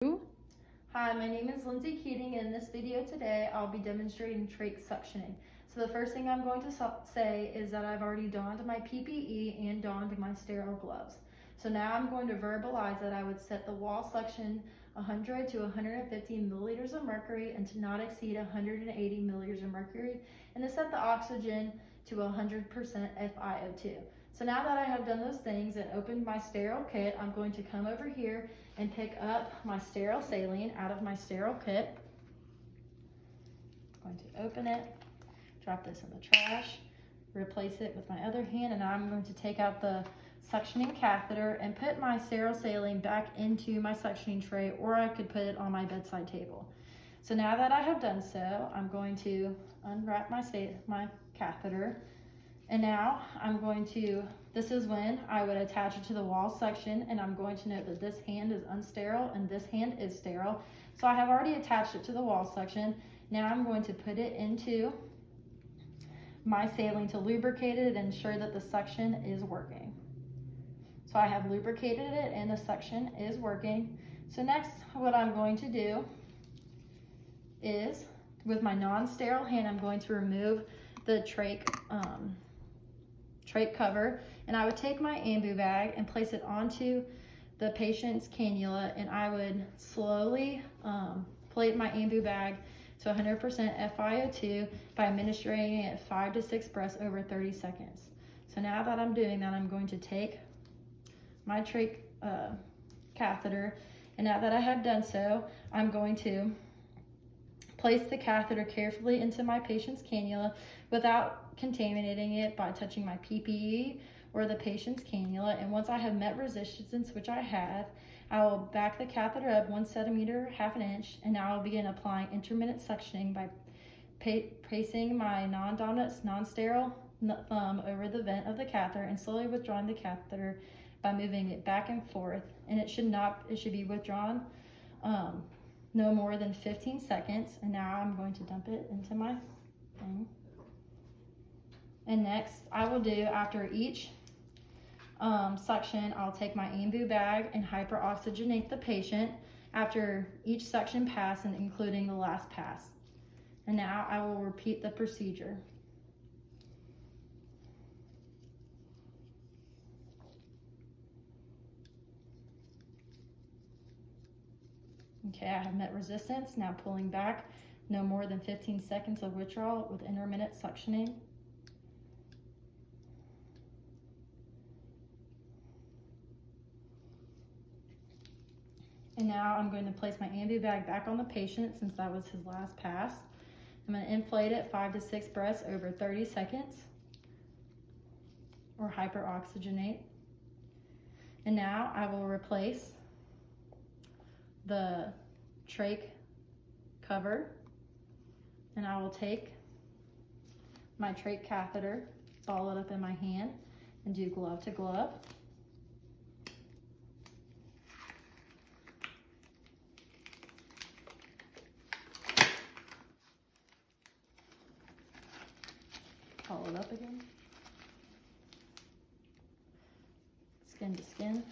Hi, my name is Lindsay Keating, and in this video today I'll be demonstrating trach suctioning. So the first thing I'm going to say is that I've already donned my PPE and donned my sterile gloves. So now I'm going to verbalize that I would set the wall suction 100 to 150 milliliters of mercury and to not exceed 180 milliliters of mercury, and to set the oxygen to 100% FiO2. So now that I have done those things and opened my sterile kit, I'm going to come over here and pick up my sterile saline out of my sterile kit. I'm going to open it, drop this in the trash, replace it with my other hand, and now I'm going to take out the suctioning catheter and put my sterile saline back into my suctioning tray, or I could put it on my bedside table. So now that I have done so, I'm going to unwrap my catheter. And now I'm going to, this is when I would attach it to the wall suction, and I'm going to note that this hand is unsterile and this hand is sterile. So I have already attached it to the wall suction. Now I'm going to put it into my saline to lubricate it and ensure that the suction is working. So I have lubricated it and the suction is working. So next, what I'm going to do is, with my non-sterile hand, I'm going to remove the trach cover, and I would take my ambu bag and place it onto the patient's cannula, and I would slowly plate my ambu bag to 100% FiO2 by administering it 5 to 6 breaths over 30 seconds. So now that I'm doing that, I'm going to take my trach catheter, and now that I have done so, I'm going to place the catheter carefully into my patient's cannula without contaminating it by touching my PPE or the patient's cannula. And once I have met resistance, which I have, I will back the catheter up 1 centimeter, half an inch, and now I'll begin applying intermittent suctioning by placing my non-dominant, non-sterile thumb over the vent of the catheter and slowly withdrawing the catheter by moving it back and forth. And it should be withdrawn no more than 15 seconds. And now I'm going to dump it into my thing. And next, I will do, after each suction, I'll take my ambu bag and hyperoxygenate the patient after each suction pass, and including the last pass. And now I will repeat the procedure. Okay, I have met resistance. Now pulling back, no more than 15 seconds of withdrawal with intermittent suctioning. And now I'm going to place my ambu bag back on the patient since that was his last pass. I'm going to inflate it 5 to 6 breaths over 30 seconds, or hyperoxygenate. And now I will replace the trach cover, and I will take my trach catheter, ball it up in my hand, and do glove to glove. Ball it up again. Skin to skin.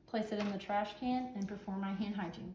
Place it in the trash can and perform my hand hygiene.